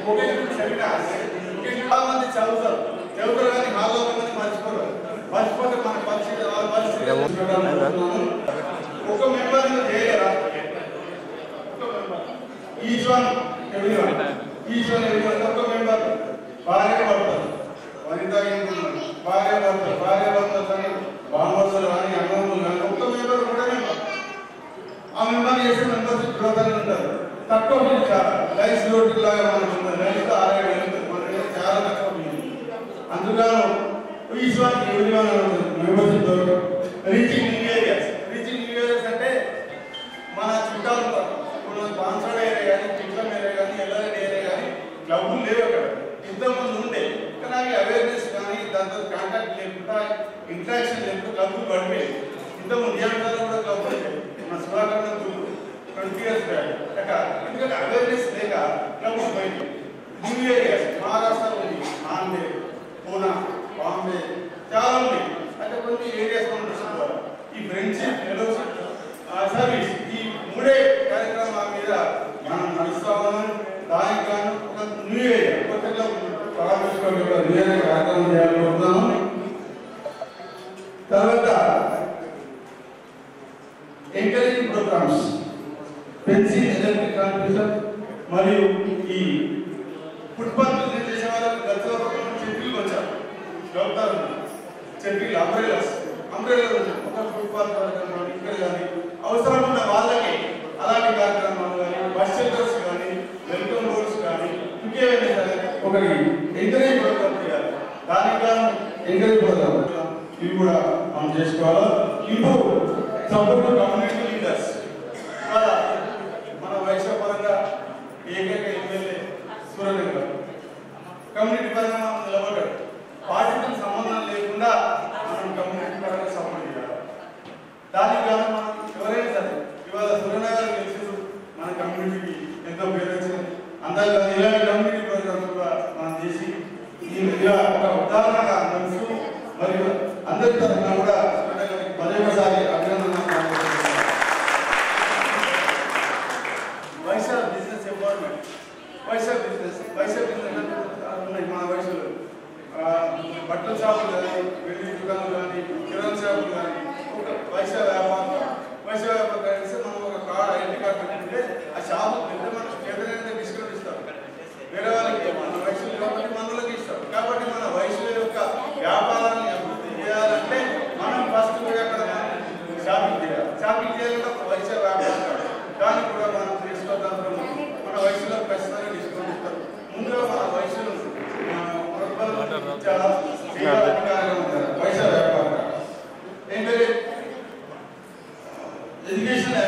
Vocational seminars చాలా మంది చదువుతారు కానీ హాల్లో మంది మర్చిపోతే మన పరిస్థితి వాళ్ళ పరిస్థితి ఒక మెంబర్ చేయలేరా ఈచ్ వన్ ఎవ్రీవన్ ఒక మెంబర్ భార్య పడతారు వనిత భార్య పడతారు కానీ బామర్సులు కానీ అన్నములు కానీ ఒక్క మెంబర్ కూడా ఆ మెంబర్ చేసే మెంబర్షిప్ గ్రోత్ ఉంటారు తక్కువ లైఫ్ రోడ్డు లాగా మనకు లైఫ్ 6 మన చాలా తక్కువ అందుకని each one everyone membership reaching new areas అంటే మన చుట్టాలు ఇప్పుడు బాన్సోడ్ ఏరియా కానీ చిట్లం ఏరియా కానీ ఎల్లారెడ్డి ఏరియా కానీ క్లబ్లు లేవు అక్కడ ఇంతకుముందు ఉండే కానీ అవి అవేర్నెస్ కానీ దాంతో కాంటాక్ట్ లేకుండా ఇంట్రాక్షన్ లేకుండా క్లబ్లు పడిపోయాయి ఇంతకుముందు నిజాంలో కూడా క్లబ్లు మన సుధాకరణ 20 years బ్యాక్ ఎందుకంటే అవేర్నెస్ లేక క్లబ్లు పోయింది న్యూ ఏరియాస్ మహారాష్ట్ర ఉంది నాందేడ్ పూనా బాంబే చాలా ఉన్నాయి అంటే కొన్ని ఏరియాస్ మనం చూసుకోవాలి ఈ ఫ్రెండ్షిప్ ఫెలోషిప్ సర్వీస్ ఈ 3 కార్యక్రమాల మీద మనం నడుస్తా ఉన్నాం దానికి గాను ఒక న్యూ ఏరియా కొత్తగా ప్రారంభించుకోవాలి న్యూ ఏరియా కార్యక్రమం చేయాలనుకుంటున్నాము తర్వాత encouraging programs pencil electric competition మరియు ఈ ఫుట్బాల్ బిజినెస్ చేసే వాళ్ళకి గతంలో చెట్లు వచ్చారు డౌతారు చెట్లు అంబ్రెలాస్ ఒక ఫుట్బాల్ కార్యక్రమాలు ఇక్కడ కానీ అవసరం ఉన్న వాళ్ళకి అలాంటి కార్యక్రమాలు కానీ బస్ షెల్టర్స్ కానీ వెల్కమ్ బోర్డ్స్ కానీ ఇంకేమైనా సరే ఒకటి ఎంకరేజ్ ప్రోగ్రామ్ చేయాలి దానికి ఎంకరేజ్ ప్రోగ్రామ్ ఇవి కూడా మనం చేసుకోవాలి ఇప్పుడు సపోర్ట్ కమ్యూనిటీ లీడర్స్ మన వైశ్య పరంగా ఏకైక ఎమ్మెల్యే సూర్యదేవ్ గారు కమ్యూనిటీ పరంగా మనం నిలబడ్డాడు పార్టీతో సంబంధం లేకుండా మనం కమ్యూనిటీ పరంగా సపోర్ట్ చేయాలి దానికి గాను మనం ఎవరైనా సరే ఇవాళ సూర్యనగర్ గెలిచారు మన కమ్యూనిటీకి ఎంతో పేరు వచ్చింది అందాక ఇలాంటి కమ్యూనిటీ ప్రోగ్రామ్ కూడా మనం చేసి ఇలా ఒక ఉదాహరణగా నడుస్తూ మరియు అందరి తరఫున కూడా మరొకసారి అభినందన Vaishya business empowerment Vaishya business ఉన్నాయి మన వయసులో బట్టల షాపులు కానీ వెల్డింగ్ దుకాణాలు కానీ కిరాణా షాపులు కానీ ఒక వైశ్య వ్యాపారం కలిసి మనం ఒక కార్డు ఐడెంటి కార్డు పెట్టుకుంటే ఆ షాపు పెద్ద మనకు చేతనైతే డిస్కౌంట్ ఇస్తారు వేరే వాళ్ళకి మన వయసులు కాబట్టి మనలోకి ఇస్తారు కాబట్టి మన వయసుల యొక్క వ్యాపారాన్ని అభివృద్ధి చేయాలంటే మనం ఫస్ట్ అక్కడ షాపింగ్ చేయాలంటే ఒక వైశ్య వ్యాపారం కాదు దానికి కూడా మనం తీసుకోవడం మన వయసులో ఖచ్చితంగా డిస్కౌంట్ ఇస్తారు ముందుగా మన వయసులో చాలా వైశ్య వ్యాపారం ఏంటంటే ఎడ్యుకేషనల్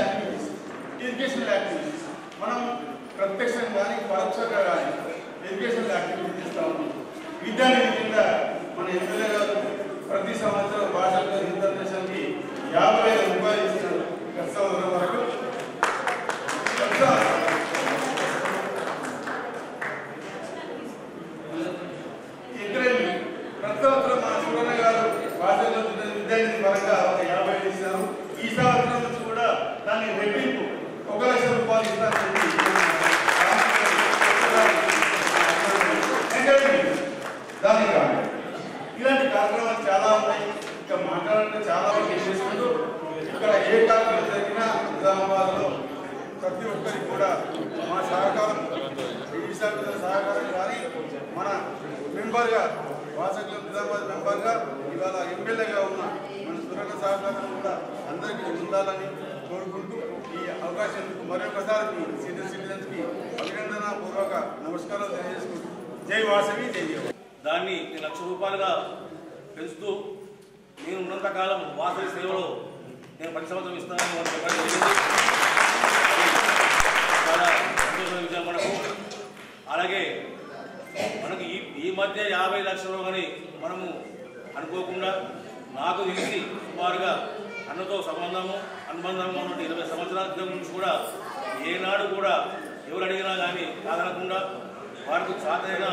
యాక్టివిటీస్ మనం ప్రత్యక్షంగా కానీ పరోక్షంగా కానీ ఎడ్యుకేషనల్ యాక్టివిటీస్ ఇస్తా ఉన్నాం విద్యానిధి కింద మన ఎమ్మెల్యే గారు ప్రతి సంవత్సరం భాషల్లో ఇంటర్నేషనల్కి 50,000 రూపాయలు ఇస్తున్నారు గత సంవత్సరం వరకు ప్రతి సంవత్సరం మన సూరణ గారు భాషల్లో విద్యానిధి పరంగా 50,000 ఇస్తారు ఈ సంవత్సరం నుంచి కూడా దాన్ని రెట్టింపు 1,00,000 రూపాయలు ఇస్తారని దానికి కాదు ఇలాంటి కార్యక్రమాలు చాలా ఉన్నాయి ఇంకా మాట్లాడాలంటే చాలా వరకు చేసుకుంటూ ఇక్కడ ఏ కార్యక్రమం జరిగినా నిజామాబాద్లో ప్రతి ఒక్కరికి కూడా మా సహకారం సహకారం కానీ మన మెంబర్గా వాసకులు నిజామాబాద్ మెంబర్గా ఇవాళ ఎమ్మెల్యేగా ఉన్న మన సురక్ష సహకారం కూడా అందరికీ ఉండాలని కోరుకుంటూ ఈ అవకాశం మరొకసారి మీ సీనియర్ సిటిజన్స్కి అభినందన పూర్వక నమస్కారాలు తెలియజేసుకుంటూ జై వాసవి జై దేవ. దాన్ని 1,00,000 రూపాయలుగా పెంచుతూ నేను ఉన్నంతకాలం వాసవి సేవలో నేను 10 సంవత్సరం ఇస్తానని వాళ్ళు చెప్పడం జరిగింది. చాలా సంతోషమైన విషయం మనకు. అలాగే మనకు ఈ మధ్య 50 లక్షలు అని మనము అనుకోకుండా నాకు తెలిసి సుమారుగా అన్నతో అనుబంధంగా ఉన్న 20 సంవత్సరాల క్రితం నుంచి కూడా ఏనాడు కూడా ఎవరు అడిగినా కానీ కాదనకుండా వారికి సాధైన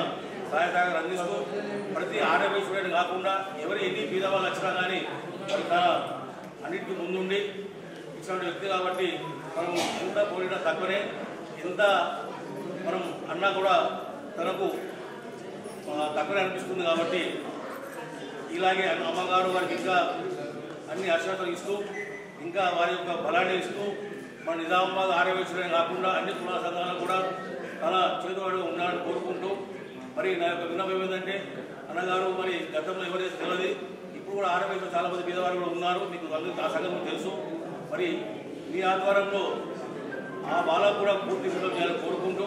సహాయ సహకారం అందిస్తూ ప్రతి ఆడపై స్టూడెంట్ కాకుండా ఎవరు ఎన్ని బీదవాళ్ళు వచ్చినా కానీ అన్నింటికి ముందుండి ఇచ్చిన వ్యక్తి కాబట్టి మనం ఎంత పోయినా తక్కువనే ఎంత మనం అన్నా కూడా తనకు తక్కువ అనిపిస్తుంది కాబట్టి ఇలాగే అమ్మగారు వారికి ఇంకా అన్ని ఆశీర్వాదాలు ఇస్తూ ఇంకా వారి యొక్క బలాన్ని ఇస్తూ మన నిజామాబాద్ ఆర్యవేశ్వరే కాకుండా అన్ని కుల సంఘాలను కూడా తన చేతువాడు ఉండాలని కోరుకుంటూ మరి నా యొక్క విన్నపం ఏంటంటే అన్నగారు మరి గతంలో ఎవరైతే తెలియదు ఇప్పుడు కూడా ఆర్యవేశ్వర చాలా మంది పేదవారు కూడా ఉన్నారు, మీకు అందరికీ ఆ సంఘం తెలుసు. మరి మీ ఆధ్వర్యంలో ఆ బాలకు కూడా పూర్తి విషయం చేయాలని కోరుకుంటూ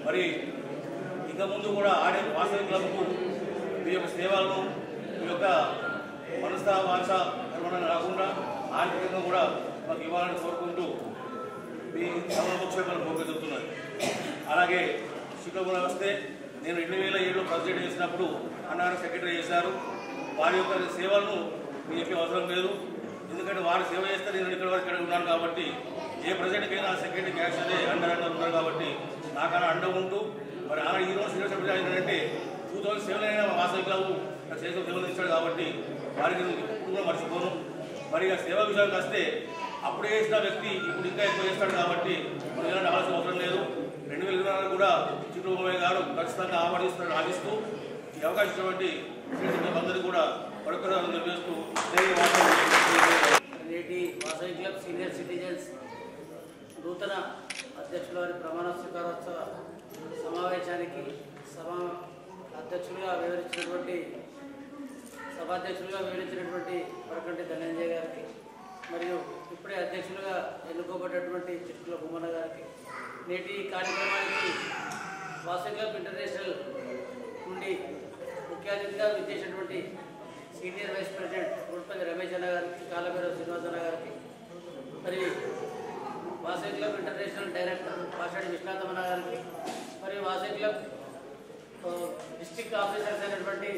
మరి ఇక ముందు కూడా ఆడే వాసవి క్లబ్కు మీ యొక్క సేవలను మీ యొక్క మనసా వాచ నిర్వహణ కాకుండా ఆర్థికంగా కూడా మాకు ఇవ్వాలని కోరుకుంటూ మీ సమక్షేమాలను కోరుకుంటున్నాను. అలాగే శిక్షకులు వస్తే నేను 2007లో ప్రెసిడెంట్ చేసినప్పుడు అన్నారు సెక్రటరీ చేశారు. వారి యొక్క సేవలను మీ చెప్పే అవసరం లేదు, ఎందుకంటే వారు సేవ చేస్తే నేను ఇక్కడ వరకు ఇక్కడ ఉన్నాను కాబట్టి ఏ ప్రెసిడెంట్కైనా సెక్రటరీ క్యాష్ అదే అండర్ ఉన్నారు కాబట్టి నాకన్నా అండ ఉంటూ మరి ఆనాడు ఈరోజు సీనియర్ సెక్రటరీ ఏంటంటే 2007 అయినా వాసవి క్లబ్ చేసిన సేవలు ఇచ్చాడు కాబట్టి వారికి ఇప్పుడు కూడా మర్చిపోను. మరి ఇక సేవ విషయానికి వస్తే అప్పుడే చేసిన వ్యక్తి ఇప్పుడు ఇంకా ఎక్కువ చేస్తాడు కాబట్టి మనం ఎలాంటి ఆలోచన అవసరం లేదు. 2024 కూడా చిట్టుబాబు గారు ఖచ్చితంగా ఆమోదిస్తారని ఆశిస్తూ ఈ అవకాశం ఇచ్చినటువంటి అందరికీ కూడా మరొకసారి నిర్వహిస్తూ నేటి వాసవి క్లబ్ సీనియర్ సిటిజన్స్ నూతన అధ్యక్షుల వారి ప్రమాణ స్వీకారోత్సవ సమావేశానికి సభాధ్యక్షులుగా వివరించినటువంటి వరకంటి ధనంజయ గారికి మరియు ఇప్పుడే అధ్యక్షులుగా ఎన్నుకోబడ్డటువంటి చిట్టుల భూమన్న గారికి, నేటి కార్యక్రమానికి వాసవి క్లబ్ ఇంటర్నేషనల్ నుండి ముఖ్య అతిథిగా విచ్చేసినటువంటి senior vice president Gudipalli Ramesh అన్న గారికి, కాలభైరవ శ్రీనివాస్ అన్న గారికి, మరి Vasavi club international director Pashadi విశ్వనాథమన్న గారికి, మరియు వాసవి క్లబ్ డిస్ట్రిక్ట్ ఆఫీసర్స్ అయినటువంటి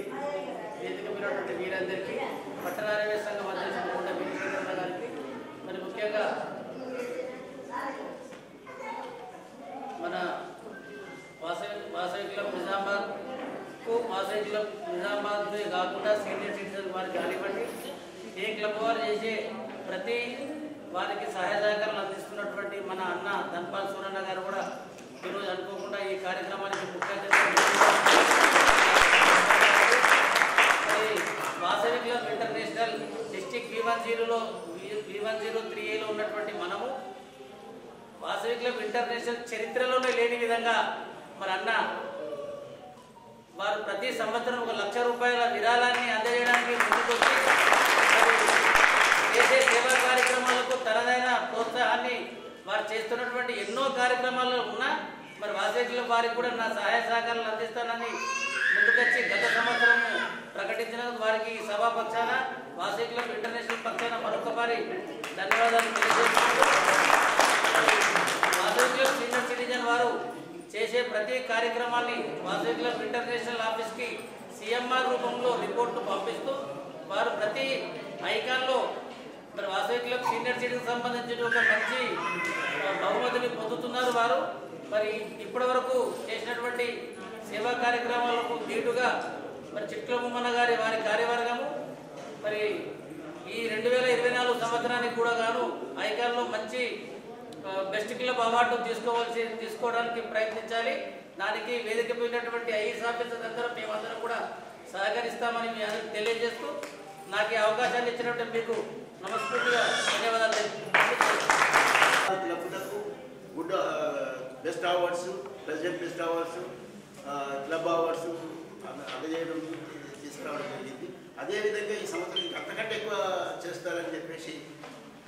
వేదిక మీనటువంటి వీరందరికీ, పట్టణ ఆర్యవేశ్వర సంఘం అధ్యక్షుడు కొండ వీరేశ్వరన్న గారికి, మరి ముఖ్యంగా మన వాసవి క్లబ్ నిజామాబాద్కు వాసవి క్లబ్ నిజామాబాద్లో కాకుండా సీనియర్ సిటిజన్ వారికి కానివ్వండి, ఏ క్లబ్ వారు చేసే ప్రతి వారికి సహాయ సహకారాలు అందిస్తున్నటువంటి మన అన్న ధన్పాల్ సూరన్న గారు కూడా ఈరోజు అనుకోకుండా ఈ కార్యక్రమానికి ముఖ్య వాసవి క్లబ్ ఇంటర్నేషనల్ డిస్ట్రిక్ట్ V103Aలో ఉన్నటువంటి మనము వాసవి క్లబ్ ఇంటర్నేషనల్ చరిత్రలోనే లేని విధంగా మరి అన్న వారు ప్రతి సంవత్సరం 1 లక్ష రూపాయల విరాళాన్ని అందజేయడానికి ముందుకొచ్చి చేసే సేవా కార్యక్రమాలకు తనదైన ప్రోత్సాహాన్ని వారు చేస్తున్నటువంటి ఎన్నో కార్యక్రమాలు ఉన్నా మరి వాసవి క్లబ్ వారికి కూడా నా సహాయ సహకారాలు అందిస్తానని ముందుకొచ్చి గత సంవత్సరం ప్రకటించినందుకు వారికి సభా పక్షాన వాసవి క్లబ్ ఇంటర్నేషనల్ పక్షాన మరొకసారి ధన్యవాదాలు తెలియజేస్తున్నాను. వాసవి క్లబ్ సీనియర్ సిటిజన్ వారు చేసే ప్రతి కార్యక్రమాన్ని వాసవి క్లబ్ ఇంటర్నేషనల్ ఆఫీస్కి CMR రూపంలో రిపోర్టు పంపిస్తూ వారు ప్రతి ఐకాన్లో మరి వాసవి క్లబ్ సీనియర్ సిటిజన్ సంబంధించిన ఒక మంచి బహుమతిని పొందుతున్నారు. వారు మరి ఇప్పటి వరకు చేసినటువంటి సేవా కార్యక్రమాలకు దీటుగా మరి చిట్ల భూమన్న గారి వారి కార్యవర్గము మరి ఈ 2024 సంవత్సరానికి కూడా గాను ఐకాన్లో మంచి బెస్ట్ క్లబ్ అవార్డు తీసుకోవడానికి ప్రయత్నించాలి. దానికి వేదిక పోయినటువంటి ఐఏఎస్ ఆఫీసర్ అందరూ మేమందరం కూడా సహకరిస్తామని మీ అందరికీ తెలియజేస్తూ నాకు ఈ అవకాశాన్ని ఇచ్చినటువంటి మీకు నమస్కృతిగా ధన్యవాదాలు. Good best awards, president best awards, club awards అందజేయడం తీసుకురావడం జరిగింది. అదేవిధంగా ఈ సంవత్సరం అంతకంటే ఎక్కువ చేస్తారని చెప్పేసి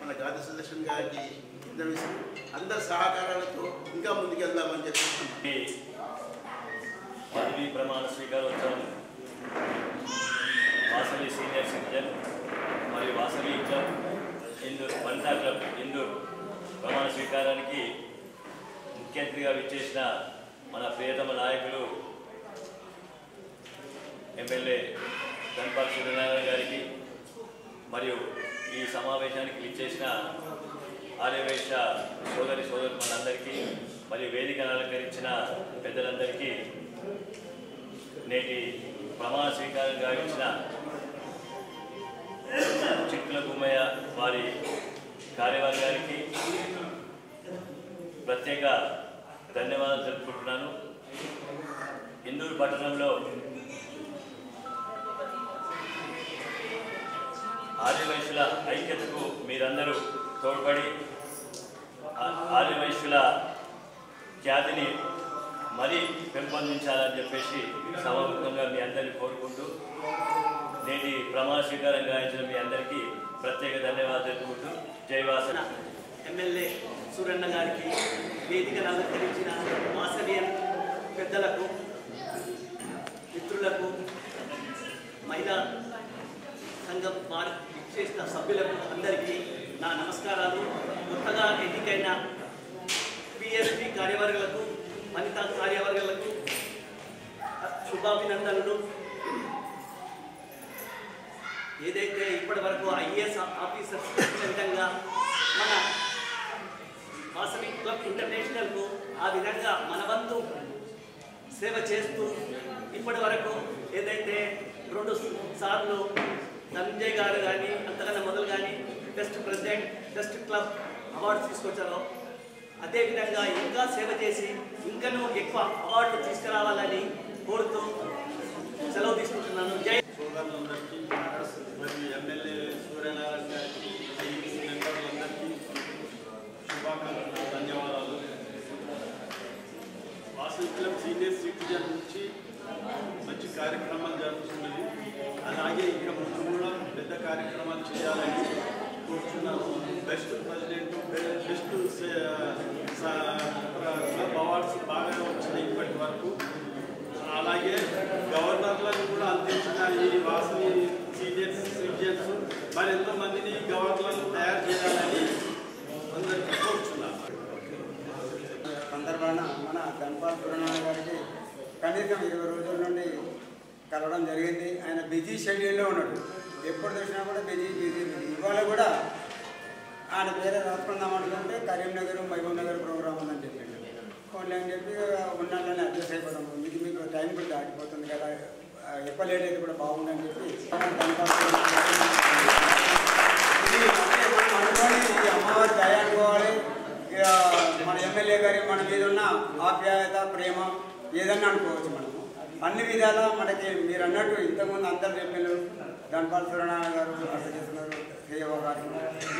మన గాది సుదర్శన్ గారికి విన్నవిస్తూ అందరి సహకారాలతో ఇంకా ముందుకెళ్దామని చెప్పి పదవీ ప్రమాణ స్వీకారోత్సవం వాసవి సీనియర్ సిటిజన్ మరియు వాసవి క్లబ్ ఇందూర్ వనితా క్లబ్ ఇందూర్ ప్రమాణ స్వీకారానికి ముఖ్య అతిథిగా విచ్చేసిన మన ప్రియతమ నాయకులు ఎమ్మెల్యే ధన్పాల్ సూర్యనారాయణ గారికి మరియు ఈ సమావేశానికి విచ్చేసిన ఆర్యవేశ్య సోదరులందరికీ మరియు వేదికను అలంకరించిన పెద్దలందరికీ నేటి ప్రమాణ స్వీకారం గావించిన చిట్ల భూమయ్య వారి కార్యవర్గానికి ప్రత్యేక ధన్యవాదాలు తెలుపుకుంటున్నాను. ఇందూరు పట్టణంలో ఆదివైశ్యుల ఐక్యతకు మీరందరూ తోడ్పడి ఆదివైశ్యుల ఖ్యాతిని మరీ పెంపొందించాలని చెప్పేసి సమాముఖంగా మీ అందరినీ కోరుకుంటూ నేటి ప్రమాణ స్వీకారం గాయించిన మీ అందరికీ ప్రత్యేక ధన్యవాదాలు తెలుపుకుంటూ జైవాసన. ఎమ్మెల్యే సూరన్న గారికి వేదికను అలంకరించిన మాసనీయం పెద్దలకు, మిత్రులకు, మహిళా సంఘం చేసిన సభ్యులకు అందరికీ నా నమస్కారాలు. కొత్తగా ఎన్నికైన పిఎస్పి కార్యవర్గాలకు, వనితా కార్యవర్గాలకు శుభాభినందనలు. ఏదైతే ఇప్పటి వరకు ఐఏఎస్ ఆఫీసర్స్ విధంగా మన వాసవి క్లబ్ ఇంటర్నేషనల్కు ఆ విధంగా మన వంతు సేవ చేస్తూ ఇప్పటి వరకు ఏదైతే 2 సార్లు ధనంజయ్ గారు కానీ అంతకన్నా మొదలు కానీ best president, best club award తీసుకొచ్చారో అదేవిధంగా ఇంకా సేవ చేసి ఇంకనూ ఎక్కువ అవార్డులు తీసుకురావాలని కోరుతూ సెలవు తీసుకుంటున్నాను. జై సోదరులందరికీ మరియు ఎమ్మెల్యే సూర్యనారాయణ గారికి, ఐఈసీ మెంబర్లందరికీ శుభాకాంక్షలు, ధన్యవాదాలు. వాసవి క్లబ్ సీనియర్ సిటిజన్ నుంచి మంచి కార్యక్రమాలు జరుగుతున్నది. అలాగే ఇక ముందు కూడా పెద్ద కార్యక్రమాలు చేయాలని కోరుతున్నాను. Best president, best club awards బాగా వచ్చినాయి ఇప్పటి వరకు. అలాగే గవర్నర్లను కూడా అందించిన ఈ వాసవి సీనియర్ సిటిజన్స్ మరెంతో మందిని గవర్నర్లను తయారు చేయాలని అందరికీ కోరుచున్నాను. సందర్భాన మన ధన్పాల్ సూర్యనారాయణ గారికి కనీసం 20 రోజుల నుండి కలవడం జరిగింది. ఆయన బిజీ షెడ్యూల్లో ఉన్నాడు, ఎప్పుడు చూసినా కూడా బిజీ. ఇవాళ కూడా ఆయన పేరే రాసుకుందాం అనుకుంటే కరీంనగర్, మహబూబ్ నగర్ ప్రోగ్రామ్ ఉందని చెప్పిండు. ఫోన్లో అని చెప్పి ఉన్నాళ్ళని అడ్జస్ట్ అయిపోతాం. ఇది మీకు టైం కూడా దాటిపోతుంది కదా, ఎక్కువ లేట్ అయితే కూడా బాగుందని చెప్పి అనుకోని అమ్మవారి దయ అనుకోవాలి. మన ఎమ్మెల్యే గారి మన మీద ఉన్న ఆప్యాయత, ప్రేమ ఏదన్నా అనుకోవచ్చు. మనము అన్ని విధాలా మనకి మీరు అన్నట్టు ఇంతకుముందు అందరు చెప్పారు. ధన్పాల్ సూర్యనారాయణ గారు అర్థం చేస్తున్నారు, సేవ గారు.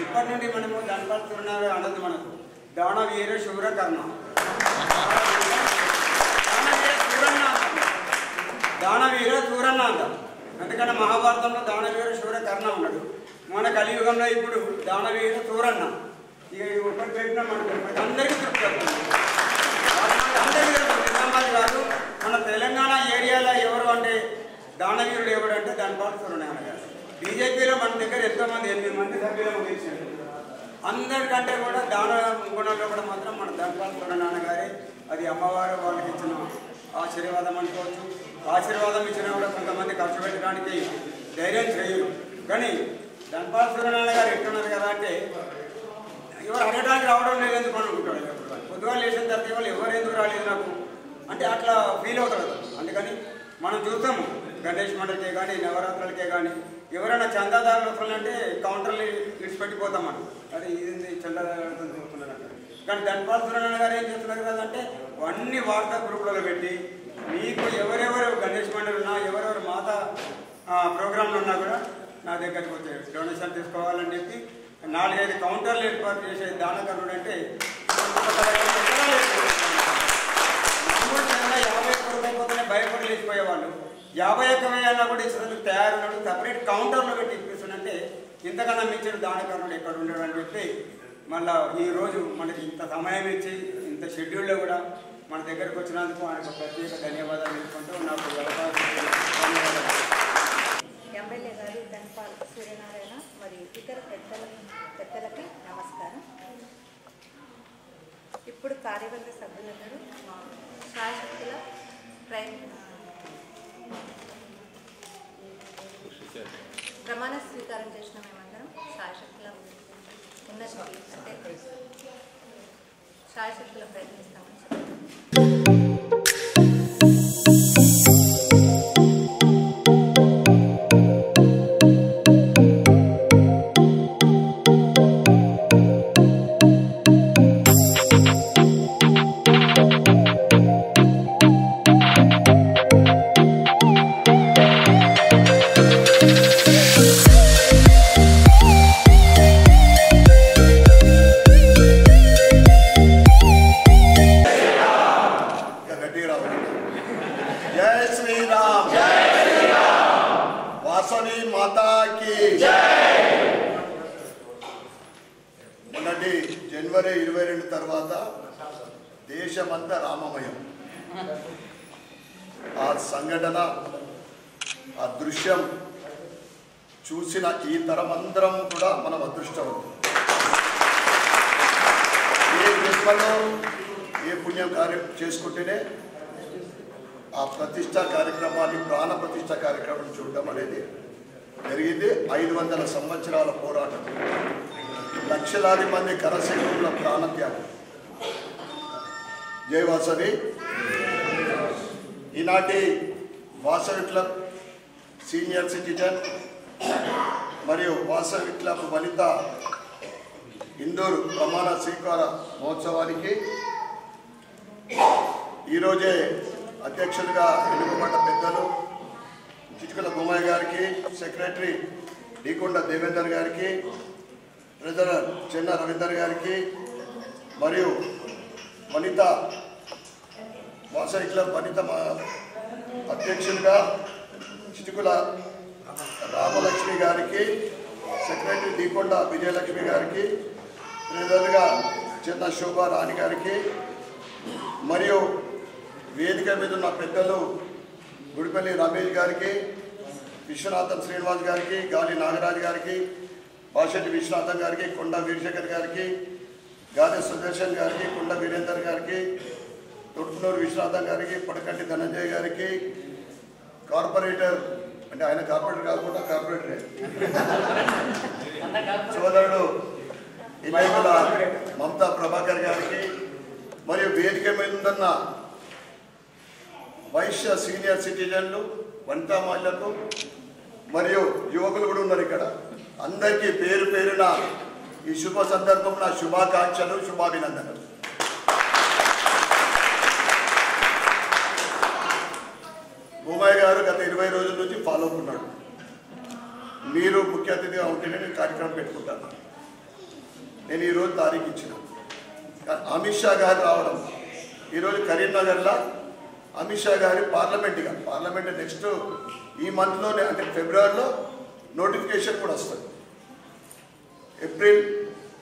ఇప్పటి నుండి మనము ధన్పాల్ సూర్యనారాయణ అన్నది మనకు దానవీర శూర కర్ణ, దానవీర సూరన్న అంటాం. ఎందుకంటే మహాభారతంలో దానవీర శూర కర్ణ ఉన్నాడు. మన కలియుగంలో ఇప్పుడు దానవీర సూరన్న. ఇక ఒకటి పెట్టినా మనకు అందరికీ తృప్తి అవుతుంది. అందరికీ నిజామాబాద్ కాదు, మన తెలంగాణ ఏరియాలో ఎవరు అంటే దానవీరుడు ఎవరు అంటే ధన్పాల్ సూర్యనారాయణ గారు. బీజేపీలో మన దగ్గర ఎంతోమంది 8 మంది సభ్యులు గెలిచారు. అందరికంటే కూడా దాన గుణంలో కూడా మాత్రం మన ధన్పాల్ సూర్యనారాయణ గారే. అది అమ్మవారు వాళ్ళకి ఇచ్చిన ఆశీర్వాదం అనుకోవచ్చు. ఆశీర్వాదం ఇచ్చినా కూడా కొంతమంది ఖర్చు పెట్టడానికి ధైర్యం చేయరు. కానీ ధన్పాల్ సూర్యనారాయణ గారు ఎట్టున్నారు కదా అంటే ఎవరు అడగడానికి రావడం లేదు ఎందుకు అనుకుంటాడు. పొద్దుగా లేచిన తర్వాత వాళ్ళు ఎవరు ఎందుకు రాలేదు నాకు అంటే అట్లా ఫీల్ అవుతారు. అందుకని మనం చూస్తాము గణేష్ మండలికే కానీ నవరాత్రులకే కానీ ఎవరైనా చందాదారులు వస్తుందంటే కౌంటర్లు విడిచిపెట్టిపోతాం మనం. అది ఇది చందాదారులతో చూస్తున్నారంట. కానీ ధన్పాల్ సూర్యనారాయణ గారు ఏం చేస్తున్నారు కదంటే అన్ని వాట్సాప్ గ్రూపులలో పెట్టి మీకు ఎవరెవరు గణేష్ మండలి ఉన్నా, ఎవరెవరు మాతా ప్రోగ్రాంలు ఉన్నా కూడా నా దగ్గరికి వచ్చే డొనేషన్ తీసుకోవాలని చెప్పి 4-5 కౌంటర్లు ఏర్పాటు చేసే దానకరుడు అంటే 50 అయిపోతేనే భయపడి లేచిపోయేవాళ్ళు. 51 అన్నా కూడా ఇచ్చినందుకు తయారున్నాడు. సపరేట్ కౌంటర్లో పెట్టి ఇప్పిస్తుందంటే ఇంతకన్నా మించిన దానకరుడు ఎక్కడ ఉండడు అని చెప్పి మళ్ళీ ఈరోజు మనకి ఇంత సమయం ఇచ్చి ఇంత షెడ్యూల్లో కూడా మన దగ్గరకు వచ్చినందుకు ఆయనకు ప్రత్యేక ధన్యవాదాలు తెలుసుకుంటూ నాకు ధన్యవాదాలు. ఎమ్మెల్యే గారు ధన్పాల్ సూర్యనారాయణ మరియు ఇతర పెద్దలకి నమస్కారం. ఇప్పుడు కార్యవర్గ సభ్యులందరూ శాశ్వతుల ప్రమాణ స్వీకారం చేసిన మేమందరం శాశ్వతుల ఉన్నతికి అంటే శాశ్వతుల ప్రయత్నిస్తామని చెప్తాం. జై శ్రీరామ్, వాసవి మాతాకి. మొన్నటి జనవరి 22 తర్వాత దేశమంతా రామమయం. ఆ సంఘటన, ఆ దృశ్యం చూసిన ఈ తరమందరం కూడా మనం అదృష్టవంతులు. ఏ జన్మలో ఏ పుణ్యం కార్యం చేసుకుంటేనే ఆ ప్రతిష్ట కార్యక్రమాన్ని, ప్రాణ ప్రతిష్ట కార్యక్రమం చూడడం అనేది జరిగింది. 500 సంవత్సరాల పోరాటం, లక్షలాది మంది కరసేవకుల ప్రాణత్యాగం. జై వాసవి. ఈనాటి వాసవి క్లబ్ సీనియర్ సిటిజన్ మరియు వాసవి క్లబ్ వనిత ఇందూరు ప్రమాణ స్వీకార మహోత్సవానికి ఈరోజే అధ్యక్షులుగా ఎన్నుకోబడ్డ పెద్దలు చిటికల బొమ్మాయి గారికి, సెక్రటరీ డీకొండ దేవేందర్ గారికి, ట్రెజరర్ చెన్న రవీందర్ గారికి మరియు వనిత వాసవి క్లబ్ వనిత అధ్యక్షులుగా చిటికుల రామలక్ష్మి గారికి, సెక్రటరీ డీకొండ విజయలక్ష్మి గారికి, ట్రెజరర్గా చిన్న శోభా రాణి గారికి మరియు వేదిక మీద ఉన్న పెద్దలు గుడిపల్లి రమేష్ గారికి, విశ్వనాథం శ్రీనివాస్ గారికి, గాలి నాగరాజు గారికి, బాషెట్టి విశ్వనాథం గారికి, కొండ వీరశేఖర్ గారికి, గాలి సుదర్శన్ గారికి, కొండ వీరేందర్ గారికి, తొట్టునూరు విశ్వనాథం గారికి, పడకంటి ధనంజయ్ గారికి, కార్పొరేటర్ అంటే ఆయన కార్పొరేటర్ కాకుండా కార్పొరేటరే సోదరుడు ఇలాగల మమతా ప్రభాకర్ గారికి మరియు వేదిక మీద ఉన్న వైశ్య సీనియర్ సిటిజన్లు, వనితా మహిళలకు మరియు యువకులు కూడా ఉన్నారు ఇక్కడ. అందరికీ పేరు పేరున ఈ శుభ సందర్భం నా శుభాకాంక్షలు, శుభాభినందనలు. భూమయ్య గారు గత 20 రోజుల నుంచి ఫాలో అవుతున్నాడు. మీరు ముఖ్య అతిథిగా ఉంటేనే నేను కార్యక్రమం పెట్టుకుంటాను. నేను ఈరోజు తారీఖు ఇచ్చిన అమిత్ షా గారు రావడం, ఈరోజు కరీంనగర్లో అమిత్ షా గారి పార్లమెంట్ నెక్స్ట్ ఈ మంత్లోనే అంటే ఫిబ్రవరిలో నోటిఫికేషన్ కూడా వస్తుంది. ఏప్రిల్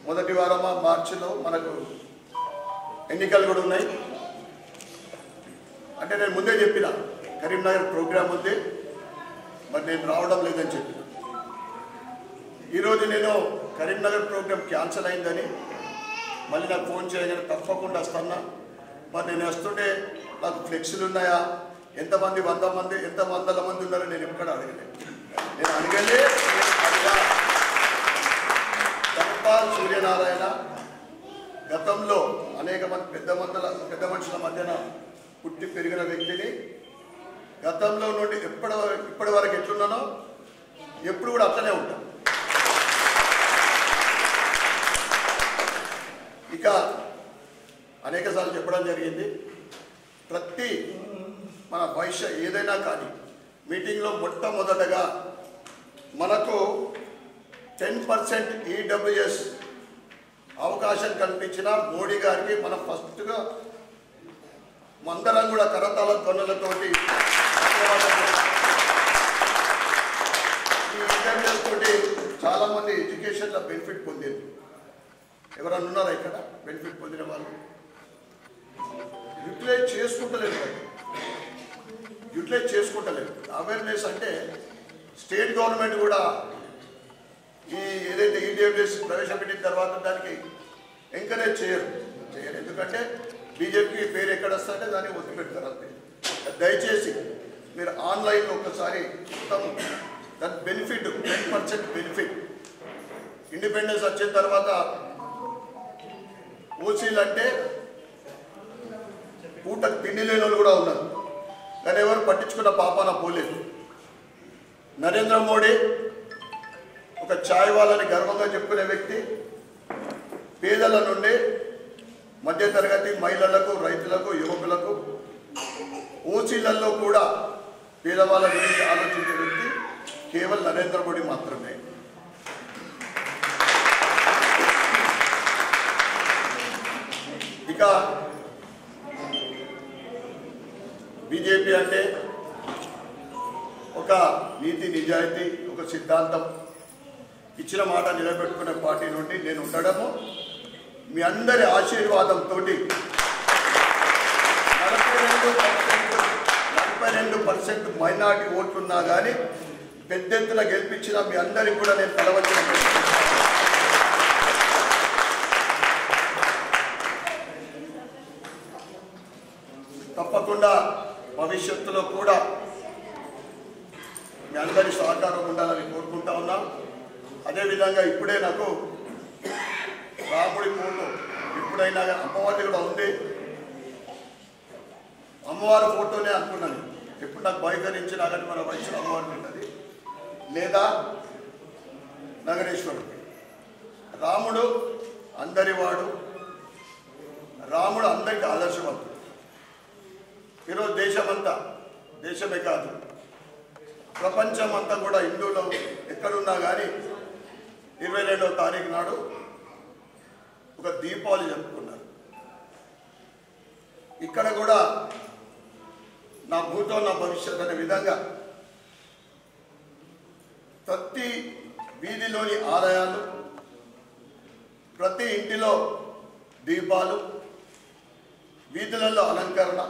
మొదటి వారమా మార్చిలో మనకు ఎన్నికలు కూడా ఉన్నాయి. అంటే నేను ముందే చెప్పిన కరీంనగర్ ప్రోగ్రాం ఉంది, మరి నేను రావడం లేదని చెప్పిన. ఈరోజు నేను కరీంనగర్ ప్రోగ్రాం క్యాన్సిల్ అయిందని మళ్ళీ నాకు ఫోన్ చేయగానే తప్పకుండా వస్తున్నా. మరి నేను వస్తుంటే నాకు ఫ్లెక్సీలు ఉన్నాయా, ఎంతమంది 100 మంది ఎంత 100 మంది ఉన్నారో నేను ఎక్కడ అడగలేదు. నేను అడగలే. ధర్మపాల్ సూర్యనారాయణ గతంలో అనేక మంది పెద్ద మనుషుల మధ్యన పుట్టి పెరిగిన వ్యక్తిని. గతంలో నుండి ఇప్పటి వరకు ఎట్లున్నానో ఎప్పుడు కూడా అట్లనే ఉంటాను. ఇక అనేక సార్లు చెప్పడం జరిగింది, ప్రతి మన వైశ్య ఏదైనా కానీ మీటింగ్లో మొట్టమొదటగా మనకు 10% ఈడబ్ల్యూఎస్ అవకాశం కల్పించిన మోడీ గారికి మనం ఫస్ట్గా అందరం కూడా కరతాళ ధ్వనులతోటి ఈ ఈడబ్ల్యూఎస్ తోటి చాలామంది ఎడ్యుకేషన్లో బెనిఫిట్ పొందారు. ఎవరన్నా ఉన్నారా ఇక్కడ బెనిఫిట్ పొందిన వాళ్ళు? యూటిలైజ్ చేసుకుంటలేదు. అవేర్నెస్ అంటే స్టేట్ గవర్నమెంట్ కూడా ఈ ఏదైతే ఈడబ్ల్యూఎస్ ప్రవేశపెట్టిన తర్వాత దానికి ఎంకరేజ్ చేయరు. ఎందుకంటే బీజేపీ పేరు ఎక్కడ వస్తుంటే దాన్ని ఒత్తి పెడతారు అంతే. దయచేసి మీరు ఆన్లైన్లో ఒకసారి మొత్తం దాని బెనిఫిట్ 10% బెనిఫిట్. ఇండిపెండెన్స్ వచ్చిన తర్వాత ఓసీలు అంటే పూట తిండి లేని వాళ్ళు కూడా ఉన్నారు, కానీ ఎవరు పట్టించుకున్న పాపాన పోలేదు. నరేంద్ర మోడీ ఒక ఛాయ్ వాళ్ళని గర్వంగా చెప్పుకునే వ్యక్తి. పేదల నుండి మధ్యతరగతి మహిళలకు, రైతులకు, యువకులకు ఓసీలలో కూడా పేదవాళ్ళ గురించి ఆలోచించే వ్యక్తి కేవలం నరేంద్ర మోడీ మాత్రమే. ఇక బీజేపీ అంటే ఒక నీతి నిజాయితీ, ఒక సిద్ధాంతం, ఇచ్చిన మాట నిలబెట్టుకునే పార్టీ నుండి నేను ఉండడము మీ అందరి ఆశీర్వాదంతో 42% మైనార్టీ ఓట్లున్నా కానీ పెద్ద ఎత్తున గెలిపించిన మీ అందరికీ కూడా నేను తలవంచిన తప్పకుండా భవిష్యత్తులో కూడా మీ అందరి సహకారం ఉండాలని కోరుకుంటా ఉన్నాం. అదేవిధంగా ఇప్పుడే నాకు రాముడి ఫోటో ఎప్పుడైనా అమ్మవారి కూడా ఉంది, అమ్మవారి ఫోటోనే అనుకున్నాను. ఎప్పుడు నాకు బహికరించినా కానీ మన వయసులో అమ్మవారి ఉంటుంది, లేదా నగరేశ్వరుడు. రాముడు అందరివాడు, రాముడు అందరికీ ఆదర్శవంతుడు. ఈరోజు దేశమే కాదు ప్రపంచం అంతా కూడా హిందువులు ఎక్కడున్నా కానీ 22వ తారీఖు నాడు ఒక దీపావళి జరుపుకున్నారు. ఇక్కడ కూడా నా భూతో నా భవిష్యత్ అనే విధంగా ప్రతి వీధిలోని ఆలయాలు, ప్రతి ఇంటిలో దీపాలు, వీధులలో అలంకరణ,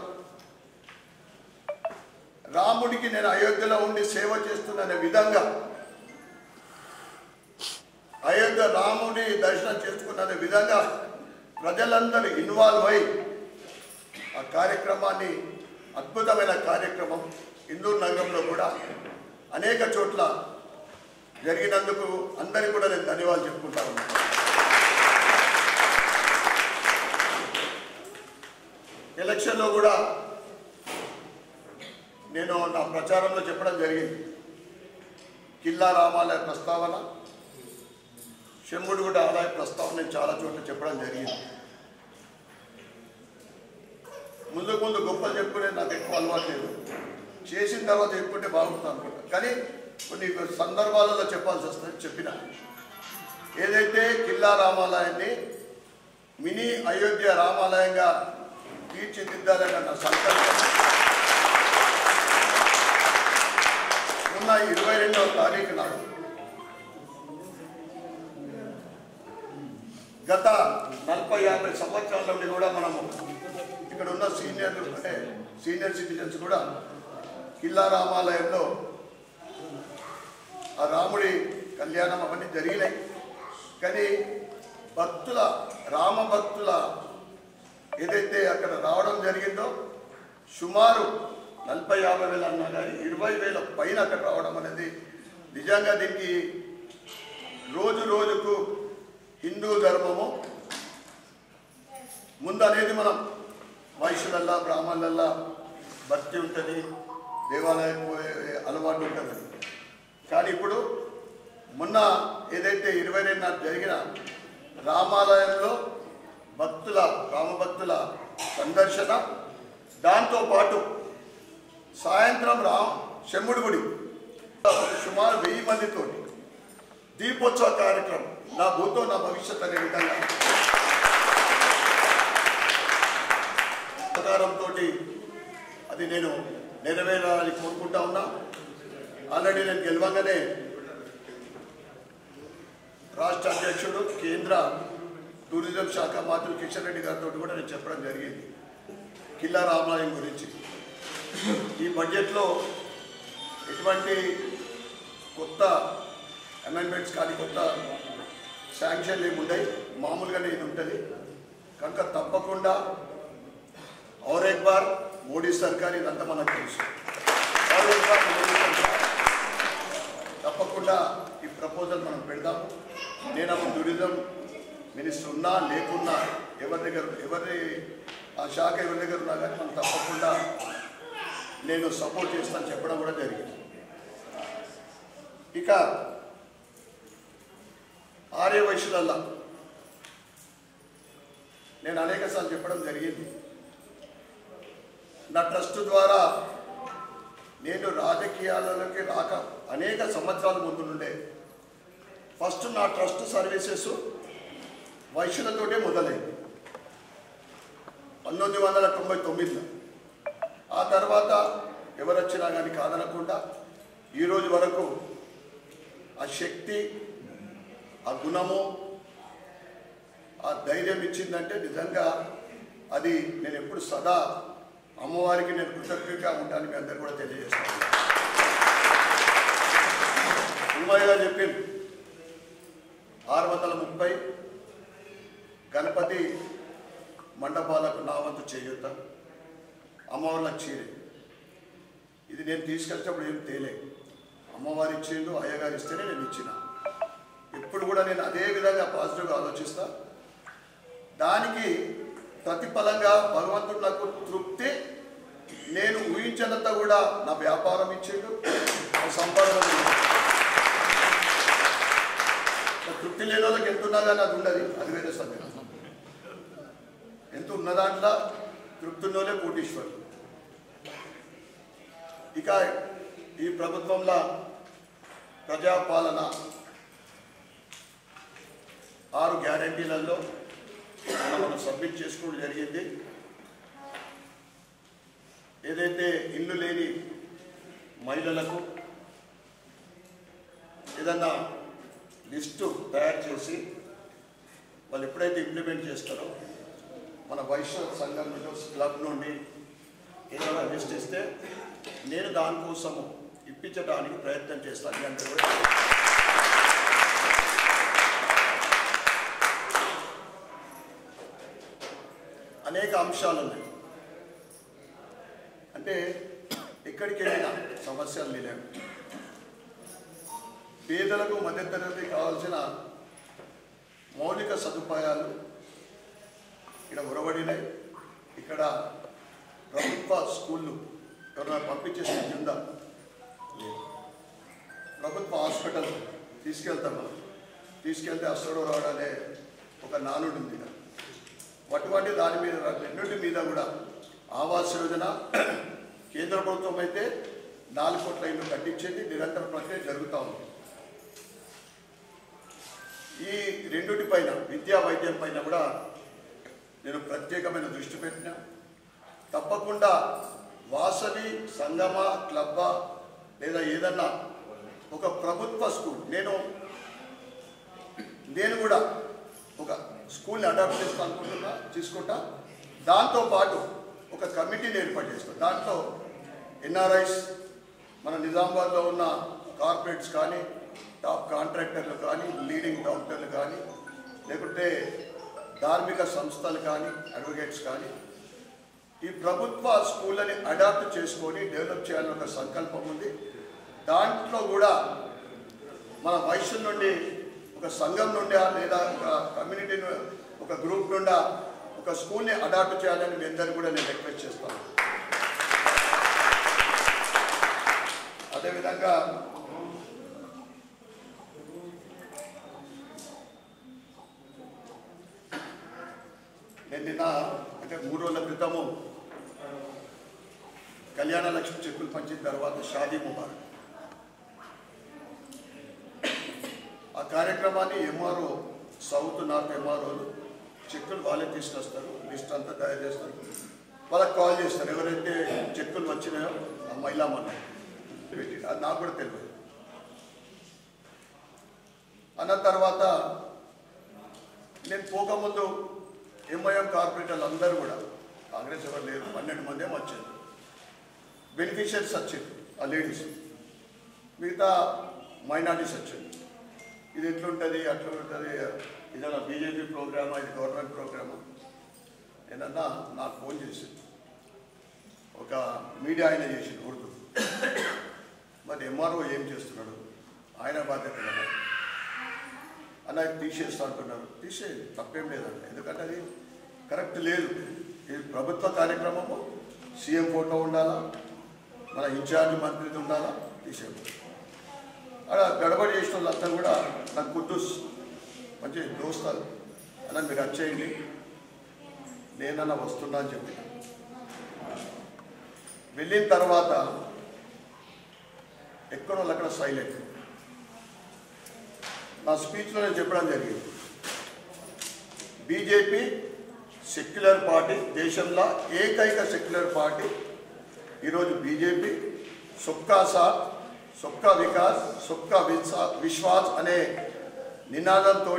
రాముడికి నేను అయోధ్యలో ఉండి సేవ చేస్తున్న విధంగా, అయోధ్య రాముడి దర్శనం చేసుకున్న విధంగా ప్రజలందరూ ఇన్వాల్వ్ అయి ఆ కార్యక్రమాన్ని, అద్భుతమైన కార్యక్రమం ఇందూరు నగరంలో కూడా అనేక చోట్ల జరిగినందుకు అందరికీ కూడా నేను ధన్యవాదాలు చెప్పుకుంటా ఉన్నాను. ఎలక్షన్లో కూడా నేను నా ప్రచారంలో చెప్పడం జరిగింది. కిల్లా రామాలయ ప్రస్తావన, శంభుడిగుడ్డ ఆలయ ప్రస్తావన నేను చాలా చోట్ల చెప్పడం జరిగింది. ముందు గొప్పలు చెప్పుకునే నాకు ఎక్కువ అలవాటు లేదు, చేసిన తర్వాత చెప్పుకుంటే బాగుంటుంది అనుకుంటా. కానీ కొన్ని సందర్భాలలో చెప్పాల్సి వస్తుంది. చెప్పిన ఏదైతే కిల్లా రామాలయాన్ని మినీ అయోధ్య రామాలయంగా తీర్చిదిద్దాలని నా సంకల్పం ఉన్న 22వ తారీఖు నాడు గత 40-50 సంవత్సరాల నుండి కూడా మనము ఇక్కడ ఉన్న సీనియర్ సిటిజన్స్ కూడా కిల్లా రామాలయంలో ఆ రాముడి కళ్యాణం అవన్నీ జరిగినాయి. కానీ రామ భక్తుల ఏదైతే అక్కడ రావడం జరిగిందో సుమారు 40-50 వేలు అన్నా కానీ 20,000 పైన అక్కడ రావడం అనేది నిజంగా దీనికి రోజుకు హిందూ ధర్మము ముందు అనేది మనం వైశ్యులల్లా బ్రాహ్మణులల్లా భక్తి ఉంటుంది, దేవాలయం పోయే అలవాటు ఉంటుంది. కానీ ఇప్పుడు మొన్న ఏదైతే 22 జరిగిన రామాలయంలో రామభక్తుల సందర్శన, దాంతోపాటు సాయంత్రం శంభుడి గుడి సుమారు 1000 మందితో దీపోత్సవ కార్యక్రమం నా భూతో నా భవిష్యత్ అనే విధంగా సహకారంతో అది నేను నెరవేరాలని కోరుకుంటా ఉన్నా. ఆల్రెడీ నేను గెలవంగానే రాష్ట్ర అధ్యక్షుడు కేంద్ర టూరిజం శాఖ మంత్రి కిషన్ రెడ్డి గారితో కూడా నేను చెప్పడం జరిగింది కిల్లా రామాలయం గురించి. ఈ బడ్జెట్లో ఎటువంటి కొత్త అమెండ్మెంట్స్ కానీ కొత్త శాంక్షన్లు ఏమి ఉన్నాయి, మామూలుగానే ఇది ఉంటుంది. కనుక తప్పకుండా और एक बार మోడీ సర్కార్ ఇదంతా మనకు తెలుసు. తప్పకుండా ఈ ప్రపోజల్ మనం పెడదాం. నేను అప్పుడు టూరిజం మినిస్టర్ ఉన్నా లేకున్నా ఎవరి ఆ శాఖ ఎవరి దగ్గర ఉన్నా కానీ మనం తప్పకుండా నేను సపోర్ట్ చేస్తాను చెప్పడం కూడా జరిగింది. ఇక ఆర్యవైశ్యులల్లా నేను అనేక సార్లు చెప్పడం జరిగింది. నా ట్రస్ట్ ద్వారా నేను రాజకీయాలలోకి రాక అనేక సంవత్సరాల ముందు నుండే ఫస్ట్ నా ట్రస్ట్ సర్వీసెస్ వైశ్యులతోటే మొదలైంది 1999లో. ఆ తర్వాత ఎవరు వచ్చినా కానీ కాదనకుండా ఈరోజు వరకు ఆ శక్తి, ఆ గుణము, ఆ ధైర్యం ఇచ్చిందంటే నిజంగా అది నేను ఎప్పుడు సదా అమ్మవారికి నేను కృతజ్ఞతగా ఉంటాను. మీ అందరు కూడా తెలియజేస్తాను. ఉమ్మయ్యగా చెప్పింది 630 గణపతి మండపాలకు నా వంతు చేయూత, అమ్మవార్లకు చీరే. ఇది నేను తీసుకొచ్చినప్పుడు ఏం తేలే, అమ్మవారు ఇచ్చిండు, అయ్యగారు ఇస్తేనే నేను ఇచ్చిన. ఇప్పుడు కూడా నేను అదే విధంగా పాజిటివ్గా ఆలోచిస్తా. దానికి ప్రతిఫలంగా భగవంతుడు నాకు తృప్తి, నేను ఊహించినంత కూడా నా వ్యాపారం ఇచ్చిండు, నా సంపాదన. తృప్తి లేని వాళ్ళకి ఎంత ఉన్నా కానీ అది ఉండదు, అది వేరే సందేహం. ఎంత ఉన్న దాంట్లో తృప్తి ఉన్నోలే కోటీశ్వరులు. ఇక ఈ ప్రభుత్వంలో ప్రజాపాలన 6 గ్యారంటీలలో మనం సబ్మిట్ చేసుకోవడం జరిగింది. ఏదైతే ఇల్లు లేని మహిళలకు ఏదన్నా లిస్టు తయారు చేసి వాళ్ళు ఎప్పుడైతే ఇంప్లిమెంట్ చేస్తారో మన వైశ్య సంఘం నుండి, క్లబ్ నుండి ఏదైనా లిస్ట్ ఇస్తే నేను దానికోసము ఇప్పించడానికి ప్రయత్నం చేస్తాను. అంటే కూడా అనేక అంశాలు ఉన్నాయి. అంటే ఎక్కడికి వెళ్ళినా సమస్యలు లేవు. పేదలకు మధ్యతరగతి కావాల్సిన మౌలిక సదుపాయాలు ఇక్కడ ఉరవడినాయి. ఇక్కడ ప్రభుత్వ స్కూళ్ళు ఎవరైనా పంపించే స్థితి ఉందా? లేదు. ప్రభుత్వ హాస్పిటల్ తీసుకెళ్తాం, మనం తీసుకెళ్తే అసలు రావడానే ఒక నానుడు ఉంది. అటువంటి దాని మీద రెండింటి మీద కూడా ఆవాస్ యోజన కేంద్ర ప్రభుత్వం అయితే 4 కోట్ల ఇల్లు కట్టించేది, నిరంతర ప్రక్రియ జరుగుతూ ఉంది. ఈ రెండుటి పైన, విద్యా వైద్యం పైన కూడా నేను ప్రత్యేకమైన దృష్టి పెట్టిన. తప్పకుండా వాసవి సంగమ క్లబ్బా లేదా ఏదన్నా ఒక ప్రభుత్వ స్కూల్ నేను కూడా ఒక స్కూల్ని అడాప్ట్ చేస్తా తీసుకుంటా. దాంతోపాటు ఒక కమిటీని ఏర్పాటు చేస్తాం. దాంట్లో ఎన్ఆర్ఐస్, మన నిజామాబాద్లో ఉన్న కార్పొరేట్స్ కానీ, టాప్ కాంట్రాక్టర్లు కానీ, లీడింగ్ డాక్టర్లు కానీ, లేకుంటే ధార్మిక సంస్థలు కానీ, అడ్వకేట్స్ కానీ ఈ ప్రభుత్వ స్కూళ్ళని అడాప్ట్ చేసుకొని డెవలప్ చేయాలని ఒక సంకల్పం ఉంది. దాంట్లో కూడా మన వైశ్యం నుండి ఒక సంఘం నుండి లేదా ఒక కమ్యూనిటీని, ఒక గ్రూప్ నుండి ఒక స్కూల్ని అడాప్ట్ చేయాలని మీ అందరికీ కూడా నేను రిక్వెస్ట్ చేస్తాను. అదేవిధంగా నేను నిన్న అంటే 3 రోజుల క్రితము కళ్యాణ లక్ష్మి చెక్కులు పంచిన తర్వాత షాదీ ముబారక్ ఆ కార్యక్రమాన్ని ఎంఆర్ఓ, సౌత్ నార్త్ ఎంఆర్ఓలు చెక్కులు వాళ్ళే తీసుకొస్తారు, లిస్ట్ అంతా తయారు చేస్తారు. వాళ్ళకి కాల్ చేస్తారు, ఎవరైతే చెక్కులు వచ్చినాయో ఆ మహిళామన్న పెట్టి. అది నాకు కూడా తెలియదు. అన్న తర్వాత నేను పోకముందు ఎంఐఎం కార్పొరేటర్లు అందరూ కూడా, కాంగ్రెస్ ఎవరు లేరు, 12 మంది ఏమో వచ్చారు. బెనిఫిషియరీస్ వచ్చారు ఆ లేడీస్, మిగతా మైనారిటీస్ వచ్చారు. ఇది ఎట్లుంటుంది, అట్లా ఉంటుంది, ఇదన్నా బీజేపీ ప్రోగ్రామా, ఇది గవర్నమెంట్ ప్రోగ్రామా? నేనన్నా నాకు ఫోన్ చేసి ఒక మీడియా ఆయన చేసి ఉర్దూ, మరి ఎంఆర్ఓ ఏం చేస్తున్నాడు, ఆయన బాధ్యత కదా అన్న, తీసేస్తా అంటున్నారు. తీసేది తప్పేం లేదండి, ఎందుకంటే అది కరెక్ట్ లేదు. ఇది ప్రభుత్వ కార్యక్రమము, సీఎం ఫోటో ఉండాలా, మన ఇన్ఛార్జ్ మంత్రిది ఉండాలా, తీసేది. అలా గడబడి చేసిన వాళ్ళంతా కూడా నాకు కుద్దూస్ మంచి దోస్తారు అన్న, మీరు వచ్చేయండి, నేనన్నా వస్తున్నా అని చెప్పి వెళ్ళిన తర్వాత ఎక్కడో అక్కడ సైలెంట్. నా స్పీచ్లో నేను చెప్పడం జరిగింది, బీజేపీ సెక్యులర్ పార్టీ, దేశంలో ఏకైక సెక్యులర్ పార్టీ, ఈరోజు బీజేపీ సబ్కా సాత్, సబ్కా వికాస్, సబ్కా విశ్వాస్ అనే నినాదంతో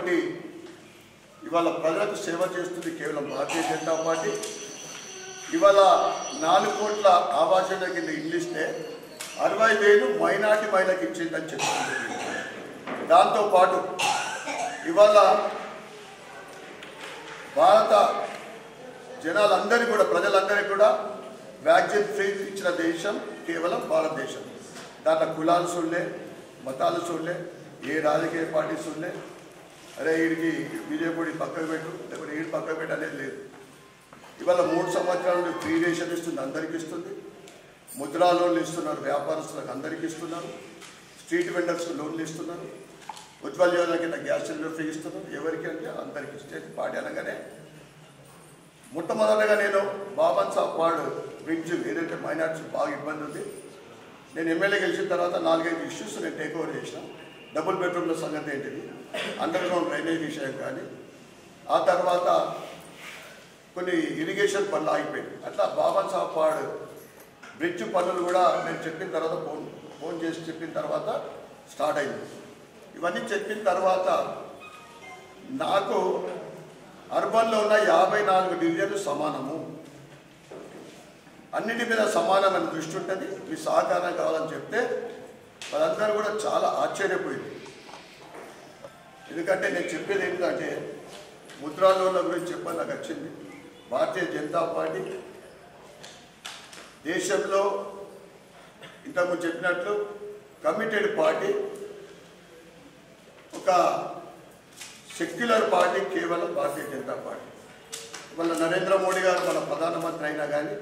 ఇవాళ ప్రజలకు సేవ చేస్తుంది కేవలం భారతీయ జనతా పార్టీ. ఇవాళ 4 కోట్ల ఆవాస్ యోజన కింద ఇల్లు ఇస్తే 60,000 మైనార్టీ మహిళలకు ఇచ్చిందని చెప్తుంది. దాంతోపాటు ఇవాళ భారత జనాలందరికీ కూడా, ప్రజలందరికీ కూడా వ్యాక్సిన్ ఫ్రీ ఇచ్చిన దేశం కేవలం భారతదేశం. దాంట్లో కులాలు చూడలే, మతాలు చూడలే, ఏ రాజకీయ పార్టీ చూడలే, అరే వీడికి బీజేపీ పక్కకు పెట్టు లేకపోతే వీడి పక్కకు పెట్టు అనేది లేదు. ఇవాళ 3 సంవత్సరాల నుండి ఫ్రీ రేషన్ ఇస్తుంది, అందరికీ ఇస్తుంది. ముద్రా లోన్లు ఇస్తున్నారు, వ్యాపారస్తులకు అందరికీ ఇస్తున్నారు. స్ట్రీట్ వెండర్స్కి లోన్లు ఇస్తున్నారు. ఉజ్వల యోజన కింద గ్యాస్ సిలిండర్ ఫ్రీ ఇస్తున్నారు. ఎవరికి అంటే అందరికీ స్టేట్ పార్టీ అనగానే మొట్టమొదటిగా నేను బాబన్ సాబ్ వార్డు బ్రిడ్జ్ ఏదైతే మైనార్టీస్ బాగా ఇబ్బంది ఉంది, నేను ఎమ్మెల్యే గెలిచిన తర్వాత 4-5 ఇష్యూస్ నేను టేక్ ఓవర్ చేసిన. డబుల్ బెడ్రూమ్ల సంగతి ఏంటిది, అండర్ గ్రౌండ్ డ్రైనేజ్ విషయం కానీ, ఆ తర్వాత కొన్ని ఇరిగేషన్ పనులు ఆగిపోయింది. అట్లా బాబన్ సాబ్ వార్డు బ్రిడ్జ్ పనులు కూడా నేను చెప్పిన తర్వాత ఫోన్ చేసి చెప్పిన తర్వాత స్టార్ట్ అయింది. ఇవన్నీ చెప్పిన తర్వాత నాకు అర్బన్లో ఉన్న 54 డివిజన్లు సమానము, అన్నిటి మీద సమానమైన దృష్టి ఉంటుంది, మీ సహకారం కావాలని చెప్తే వాళ్ళందరూ కూడా చాలా ఆశ్చర్యపోయింది. ఎందుకంటే నేను చెప్పేది ఏంటంటే ముద్రా లోన్ల గురించి చెప్పని నాకు వచ్చింది. భారతీయ జనతా పార్టీ దేశంలో ఇంతకుముందు చెప్పినట్లు కమిటెడ్ పార్టీ, ఒక సెక్యులర్ పార్టీ కేవలం భారతీయ జనతా పార్టీ. వాళ్ళ నరేంద్ర మోడీ గారు మన ప్రధానమంత్రి అయినా కానీ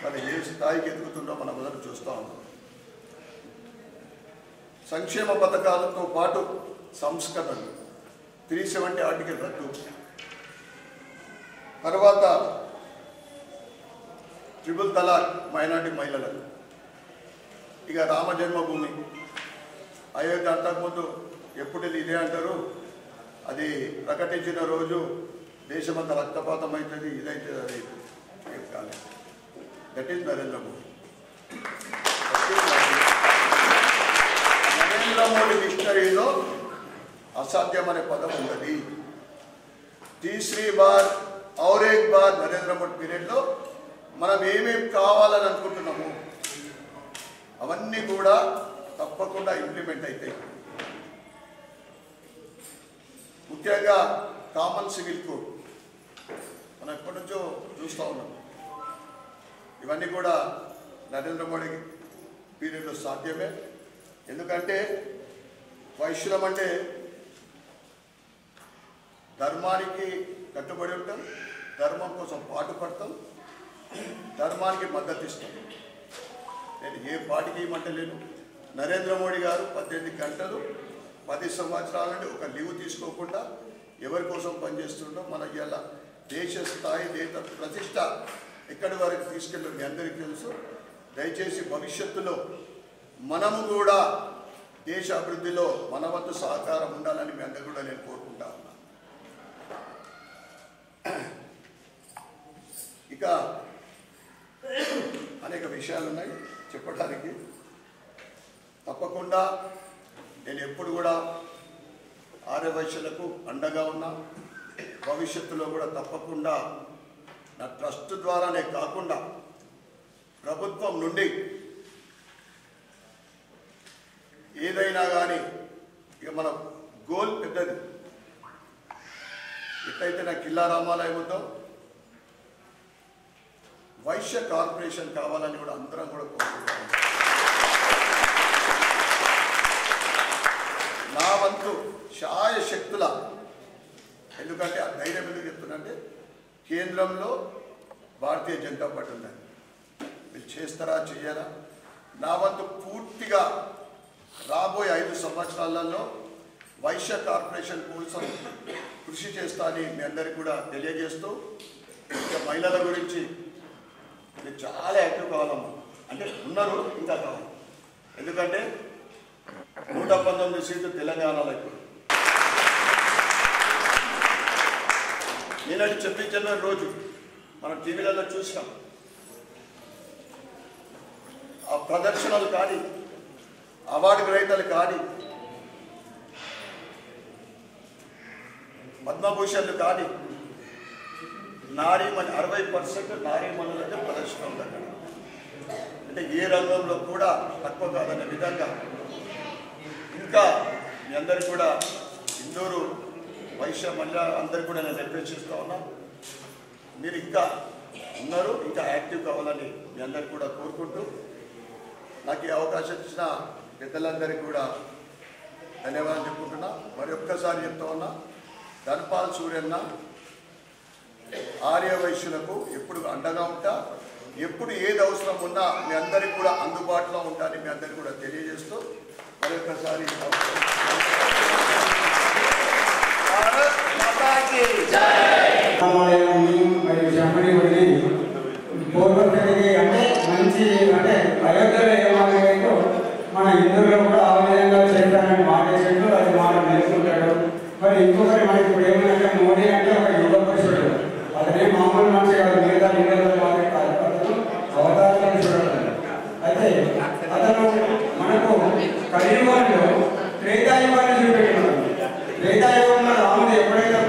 వాళ్ళు ఏ స్థాయికి ఎదుగుతుందో మనం మొదలు చూస్తూ ఉన్నాం. సంక్షేమ పథకాలతో పాటు సంస్కరణలు, 370 ఆర్టికల్ రద్దు, తర్వాత ట్రిపుల్ తలాక్ మైనార్టీ మహిళలకు, ఇక రామ జన్మభూమి, అయోధ్య అంతకుముందు ఎప్పుడు ఇదే అంటారు, అది ప్రకటించిన రోజు దేశమంతా రక్తపాతం అవుతుంది, ఇదైతుంది, అదైతుంది కాలేదు. That is Narendra Modi. నరేంద్ర మోడీ డిక్షనరీలో అసాధ్యం అనే పదం ఉన్నది. తీసరీ బార్ ఔర్ ఏక్ బార్ నరేంద్ర మోడీ పీరియడ్లో మనం ఏమేమి కావాలని అనుకుంటున్నాము అవన్నీ కూడా తప్పకుండా ఇంప్లిమెంట్ అవుతాయి. ముఖ్యంగా కామన్ సివిల్ కోడ్ మనం ఎప్పటి నుంచో చూస్తూ ఉన్నాం. ఇవన్నీ కూడా నరేంద్ర మోడీ పీరియడ్లో సాధ్యమే. ఎందుకంటే వైశ్యులం అంటే ధర్మానికి కట్టుబడి ఉంటాం, ధర్మం కోసం పాటుపడతాం, ధర్మానికి మద్దతు ఇస్తాం. నేను ఏ పార్టీకి ఇవ్వమంటలేను. నరేంద్ర మోడీ గారు 18 గంటలు 10 సంవత్సరాల నుండి ఒక లీవ్ తీసుకోకుండా ఎవరి కోసం పనిచేస్తుండో మన ఇవాళ దేశ స్థాయి, దేశ ప్రతిష్ట ఎక్కడి వరకు తీసుకెళ్ళి మీ అందరికీ తెలుసు. దయచేసి భవిష్యత్తులో మనము కూడా దేశ అభివృద్ధిలో మన వంతు సహకారం ఉండాలని మీ అందరూ కూడా నేను కోరుకుంటా ఉన్నా. ఇక అనేక విషయాలు ఉన్నాయి చెప్పడానికి. తప్పకుండా నేను ఎప్పుడు కూడా ఆర్యవైశ్యులకు అండగా ఉన్నా. భవిష్యత్తులో కూడా తప్పకుండా నా ట్రస్ట్ ద్వారానే కాకుండా ప్రభుత్వం నుండి ఏదైనా కానీ ఇక మన గోల్ పెద్దది. ఎట్లయితే నాకు కిల్లా రామాలయం ఉందో వైశ్య కార్పొరేషన్ కావాలని కూడా అందరం కూడా కోరుకుంటాం. నా వంతు శాయశక్తుల, ఎందుకంటే ఆ ధైర్యం ఎందుకు చెప్తున్నంటే కేంద్రంలో భారతీయ జనతా పార్టీ ఉందని మీరు చేస్తారా చెయ్యరా, నా వంతు పూర్తిగా రాబోయే 5 సంవత్సరాలలో వైశ్య కార్పొరేషన్ కోసం కృషి చేస్తా అని మీ అందరికీ కూడా తెలియజేస్తూ, ఇక మహిళల గురించి మీరు చాలా యాక్టివ్ కావాలమ్మా. అంటే ఉన్నారు, ఇంకా కావాలి. ఎందుకంటే 119 సీట్లు తెలంగాణలో ఇప్పుడు. నేనది చెప్పించిన రోజు మనం టీవీలలో చూసినాం. ఆ ప్రదర్శనలు కానీ అవార్డు గ్రహీతలు కానీ పద్మభూషణ్లు కానీ నారీమణి 60% నారీమణులకే ప్రదర్శన ఉందండి. అంటే ఏ రంగంలో కూడా తక్కువ కాదనే విధంగా ఇంకా మీ అందరికీ కూడా ఇందూరు వైశ్య మహిళ అందరికీ కూడా నేను రిక్వెస్ట్ చేస్తూ ఉన్నా. మీరు ఇంకా ఉన్నారు, ఇంకా యాక్టివ్ కావాలని మీ అందరికీ కూడా కోరుకుంటూ నాకు ఈ అవకాశం ఇచ్చిన పెద్దలందరికీ కూడా ధన్యవాదాలు చెప్పుకుంటున్నా. మరి ఒక్కసారి చెప్తా ఉన్నా, ధనపాల్ సూర్యన్న ఆర్య వైశ్యులకు ఎప్పుడు అండగా ఉంటా, ఎప్పుడు ఏది అవసరం ఉన్నా మీ అందరికీ కూడా అందుబాటులో ఉంటారని మీ అందరికీ కూడా తెలియజేస్తూ మరి ఒక్కసారి అంటే మంచి అంటే అయోధ్యలో ఏమాటో మన హిందువులో కూడా ఆ విధంగా చేస్తానని మాట చేస్తూ అది మాట నేర్చుకుంటాడు. మరి ఇంకొకటి మనకి ఇప్పుడు ఏమంటే మోడీ అంటే ఒక యుగ పురుషుడు, అతనే మామూలు మనిషి కాదు, మిగతా లీడర్లు మాత్రమే కాదు, అతను అవతారాలను చూడాలి. అయితే అతను మనకు కలియుగంలో త్రేతాయుగాన్ని చూపెట్టినాడు. త్రేతాయుగంలో రాముడు ఎప్పుడైతే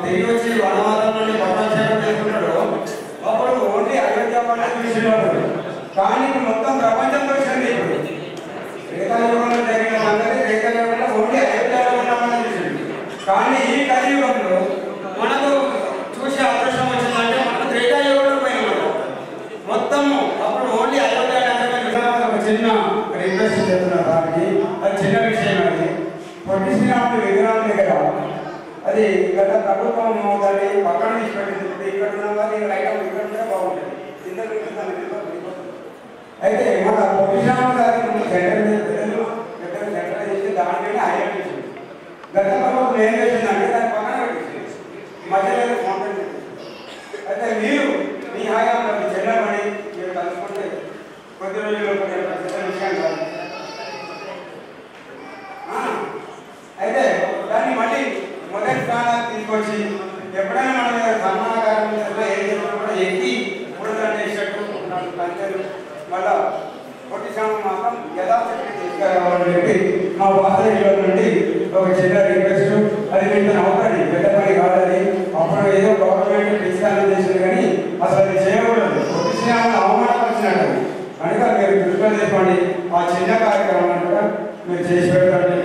తిరిగి వచ్చి వనవాసం నుండి పట్టాభిషేకం చేసుకుంటాడో అప్పుడు ఓన్లీ అయోధ్య పండుగ చూసేవాడు. కానీ మొత్తం ప్రపంచం వచ్చింది. ఇప్పుడు త్రేతాయుగంలో జరిగిన సంగతి త్రేతాయుగంలో ఓన్లీ అయోధ్యలో ఉన్నామని చూసింది. కానీ ఈ కలియుగంలో మనకు చూసే అవకాశం వచ్చిందంటే మనకు త్రేతాయుగంలో పోయినాడు మొత్తము. అప్పుడు ఓన్లీ అయోధ్య ఒక చిన్న రిక్వెస్ట్ చేస్తున్నారు దానికి, అది చిన్న విషయం. అది పొట్టి శ్రీరాముడు విగ్రహం దగ్గర అది గత ప్రభుత్వం దాన్ని పక్కన తీసుకెళ్ళింది. ఇక్కడ ఉన్న వాళ్ళు రైట్ ఇక్కడ ఉంటే బాగుంటుంది. అయితే మన పొట్టి శ్రీరాముడు గారికి సెంటర్ చేసి దాంట్లోనే హైలైట్ చేసింది. గత ప్రభుత్వం ఏం చేసిందంటే దాన్ని పక్కన పెట్టేసి మధ్యలో కాంటాక్ట్ చేసింది. అయితే మీరు మీ హయాంలో చెల్లమని మీరు కలుసుకుంటే కొద్ది రోజుల్లో పెద్ద విషయం కాదు. అయితే దాన్ని మళ్ళీ మొదటి స్థానానికి తీసుకొచ్చి ఎప్పుడైనా మన మీద సన్మాన కార్యక్రమంలో ఏం చేసినా కూడా ఎక్కి మూడుదల చేసేట్టు కంచెలు మళ్ళా పొట్టి శ్యామం మాత్రం యథాశక్తి తీసుకురావాలని చెప్పి మా వాసనలో నుండి ఒక చిన్న రిక్వెస్ట్. అది మీకు అవుతుంది, పెద్ద పని కాదని. అప్పుడు ఏదో గవర్నమెంట్ డిస్కాన్ చేసింది కానీ అసలు అది చేయకూడదు. పొట్టి శ్యామను అవమానపరిచినట్టు కనుక మీరు దృష్టిలో తీసుకోండి. ఆ చిన్న కార్యక్రమాన్ని కూడా మీరు చేసి పెట్టండి.